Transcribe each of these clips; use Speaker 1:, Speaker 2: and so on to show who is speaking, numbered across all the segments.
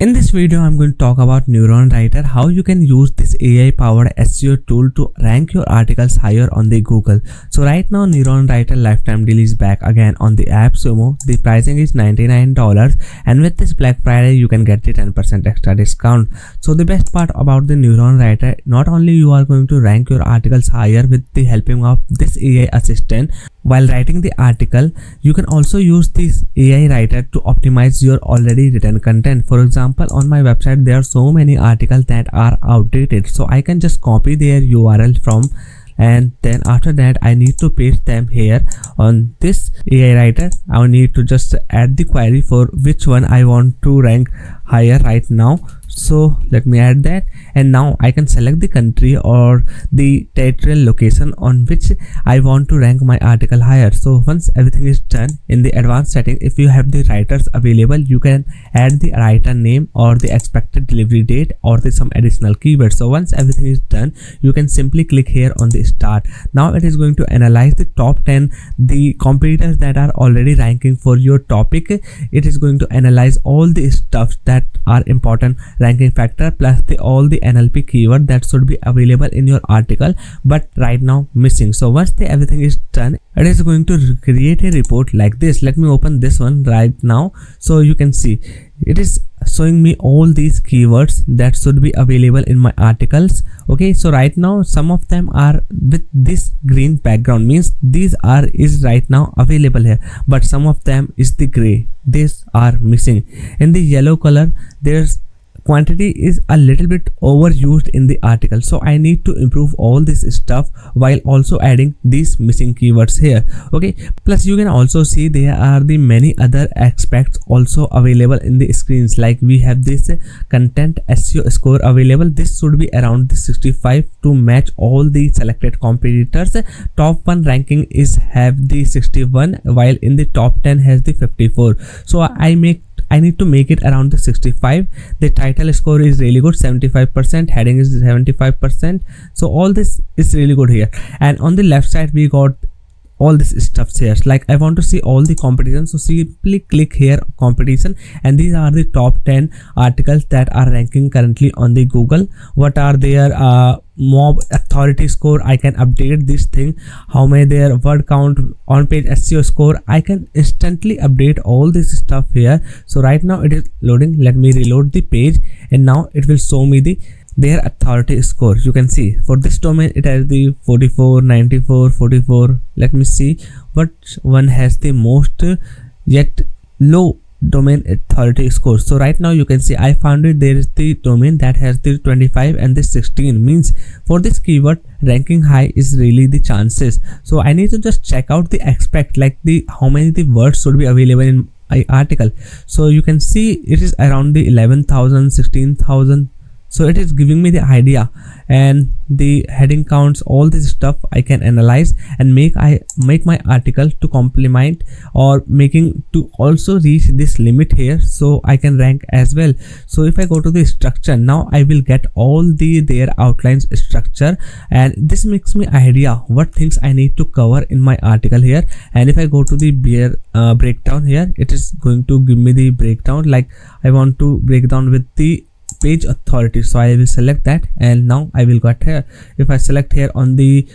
Speaker 1: In this video, I'm going to talk about Neuron Writer, how you can use this AI-powered SEO tool to rank your articles higher on the Google. So right now, Neuron Writer lifetime deal is back again on the AppSumo. The pricing is $99, and with this Black Friday, you can get the 10% extra discount. So the best part about the Neuron Writer, not only you are going to rank your articles higher with the helping of this AI assistant, while writing the article, you can also use this AI writer to optimize your already written content. For example, on my website, there are so many articles that are outdated. So I can just copy their URL from, and then after that I need to paste them here on this AI writer. I need to just add the query for which one I want to rank higher right now. So let me add that, and now I can select the country or the territorial location on which I want to rank my article higher. So once everything is done, in the advanced setting, if you have the writers available, you can add the writer name or the expected delivery date or some additional keywords. So once everything is done, you can simply click here on the start. Now it is going to analyze the top 10 the competitors that are already ranking for your topic. It is going to analyze all the stuff that are important ranking factor plus all the NLP keyword that should be available in your article but right now missing. So once everything is done, it is going to create a report like this. Let me open this one right now. So you can see it is showing me all these keywords that should be available in my articles. Okay, so right now some of them are with this green background, means these is right now available here, but some of them is the gray, these are missing. In the yellow color, there's quantity is a little bit overused in the article, so I need to improve all this stuff while also adding these missing keywords here. Okay, plus you can also see there are the many other aspects also available in the screens, like we have this content SEO score available. This should be around the 65 to match all the selected competitors. Top 1 ranking is have the 61, while in the top 10 has the 54. So I need to make it around the 65. The title score is really good, 75%, heading is 75%. So all this is really good here. And on the left side, we got all this stuff here. Like I want to see all the competition, so simply click here competition, and these are the top 10 articles that are ranking currently on the Google. What are their mob authority score? I can update this thing. How many their word count, on page SEO score, I can instantly update all this stuff here. So right now it is loading. Let me reload the page, and now it will show me their authority score. You can see for this domain it has the 44, 94, 44. Let me see what one has the most yet low domain authority score. So right now you can see I found it. There is the domain that has the 25 and the 16, means for this keyword ranking high is really the chances. So I need to just check out the expect, like how many the words should be available in my article. So you can see it is around the 11,000, 16,000. So it is giving me the idea, and the heading counts, all this stuff I can analyze and make my article to complement or making to also reach this limit here, so I can rank as well. So if I go to the structure, now I will get all their outlines structure, and this makes me idea what things I need to cover in my article here. And if I go to the breakdown here, it is going to give me the breakdown. Like I want to break down with the page authority, so I will select that, and now I will get here. If I select here on the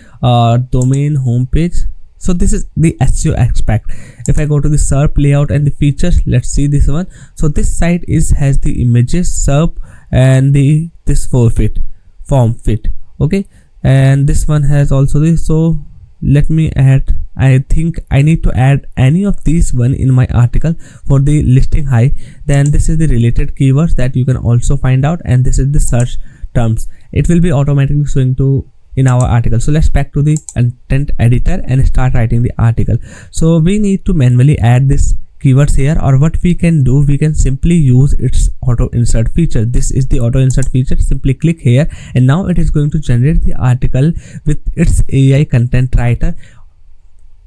Speaker 1: domain homepage, so this is the SEO aspect. If I go to the SERP layout and the features, let's see this one. So this site has the images, SERP, and this form fit. Okay, and this one has also this. So let me add, I think I need to add any of these one in my article for the listing high. Then this is the related keywords that you can also find out, and this is the search terms. It will be automatically showing to in our article. So let's back to the content editor and start writing the article. So we need to manually add this keywords here, or what we can do, we can simply use its auto insert feature. This is the auto insert feature. Simply click here, and now it is going to generate the article with its AI content writer,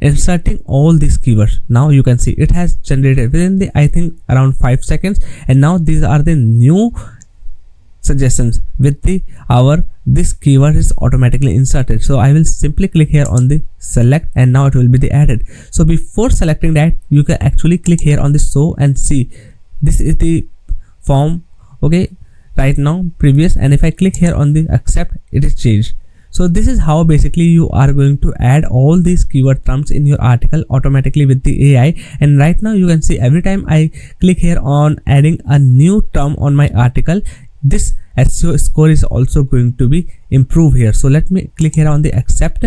Speaker 1: inserting all these keywords. Now you can see it has generated within the I think around 5 seconds, and now these are the new suggestions with this keyword is automatically inserted. So I will simply click here on the select, and now it will be added. So before selecting that, you can actually click here on the show and see this is the form okay, right now previous, and if I click here on the accept, it is changed. So this is how basically you are going to add all these keyword terms in your article automatically with the AI. And right now you can see every time I click here on adding a new term on my article, this SEO score is also going to be improved here. So let me click here on the accept,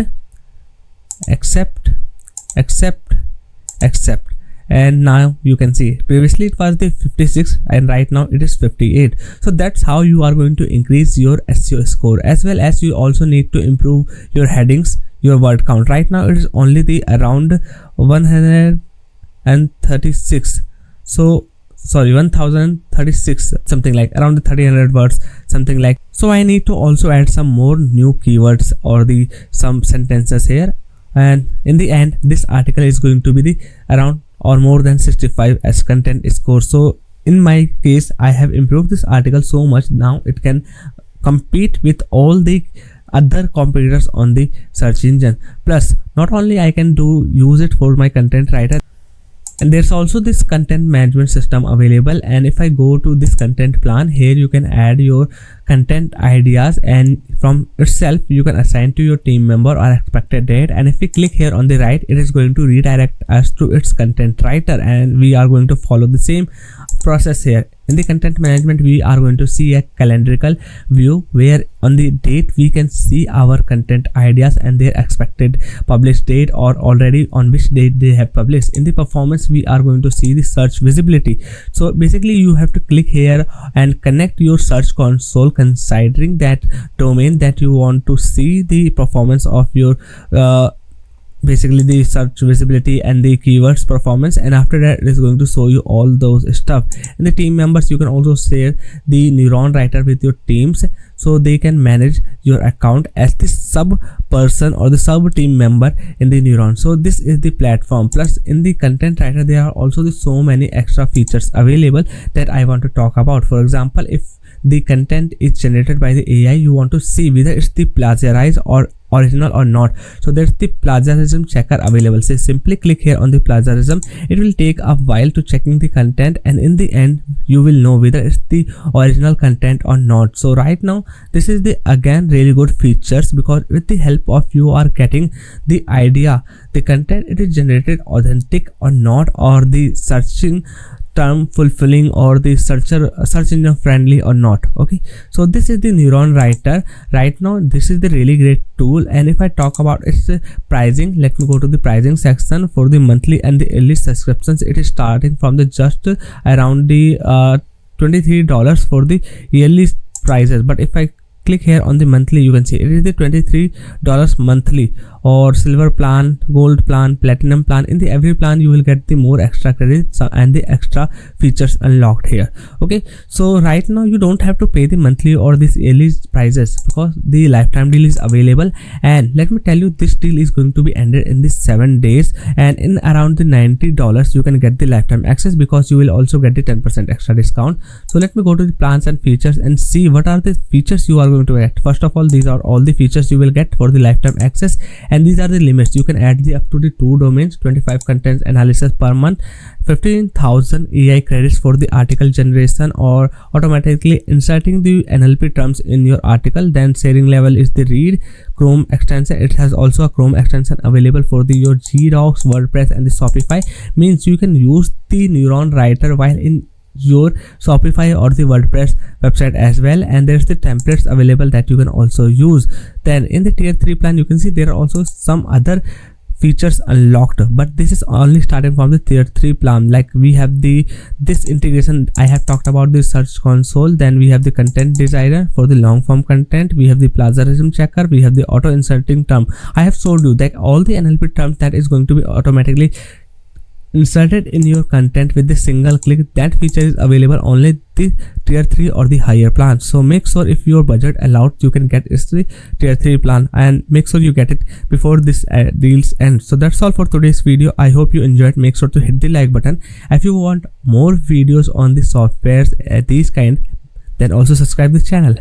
Speaker 1: and now you can see previously it was the 56 and right now it is 58. So that's how you are going to increase your SEO score, as well as you also need to improve your headings, your word count. Right now it is only the around 136, so sorry, 1036, something like around the 1300 words, something like. So I need to also add some more new keywords or the some sentences here, and in the end this article is going to be the around or more than 65 as content score. So in my case I have improved this article so much, now it can compete with all the other competitors on the search engine. Plus not only I can use it for my content writer, and there's also this content management system available. And if I go to this content plan, here you can add your content ideas, and from itself you can assign to your team member or expected date. And if we click here on the right, it is going to redirect us to its content writer, and we are going to follow the same process here. In the content management, we are going to see a calendrical view where on the date we can see our content ideas and their expected published date, or already on which date they have published. In the performance, we are going to see the search visibility. So basically you have to click here and connect your search console considering that domain that you want to see the performance of your basically the search visibility and the keywords performance, and after that it is going to show you all those stuff. In the team members, you can also share the Neuron Writer with your teams, so they can manage your account as the sub person or the sub team member in the Neuron. So this is the platform. Plus in the content writer, there are also so many extra features available that I want to talk about. For example, if the content is generated by the AI, you want to see whether it's the plagiarized or original or not. So there's the plagiarism checker available. So simply click here on the plagiarism. It will take a while to checking the content, and in the end you will know whether it's the original content or not. So right now this is the again really good features, because with the help of you are getting the idea the content it is generated authentic or not, or the searching term fulfilling, or the search engine friendly or not. Okay, so this is the Neuron Writer. Right now this is the really great tool. And if I talk about its pricing, let me go to the pricing section. For the monthly and the yearly subscriptions, it is starting from the just around the $23 for the yearly prices. But if I click here on the monthly, you can see it is the $23 monthly, or silver plan, gold plan, platinum plan. In the every plan you will get the more extra credits and the extra features unlocked here. Okay, so right now you don't have to pay the monthly or this yearly prices, because the lifetime deal is available. And let me tell you, this deal is going to be ended in the 7 days, and in around the $90 you can get the lifetime access, because you will also get the 10% extra discount. So let me go to the plans and features and see what are the features you are going to get. First of all, these are all the features you will get for the lifetime access, and these are the limits. You can add the up to the 2 domains, 25 contents analysis per month, 15,000 AI credits for the article generation, or automatically inserting the NLP terms in your article. Then sharing level is the read Chrome extension. It has also a Chrome extension available for the your Gdocs, WordPress and the Shopify. Means you can use the Neuron Writer while in your Shopify or the WordPress website as well. And there's the templates available that you can also use. Then in the tier 3 plan, you can see there are also some other features unlocked, but this is only starting from the tier 3 plan. Like we have this integration I have talked about, the search console. Then we have the content designer for the long form content. We have the plagiarism checker. We have the auto inserting term. I have showed you that all the NLP terms that is going to be automatically inserted in your content with the single click. That feature is available only the tier 3 or the higher plan. So make sure if your budget allowed, you can get the tier 3 plan, and make sure you get it before this deals end. So that's all for today's video. I hope you enjoyed. Make sure to hit the like button. If you want more videos on the softwares these kind, then also subscribe this channel.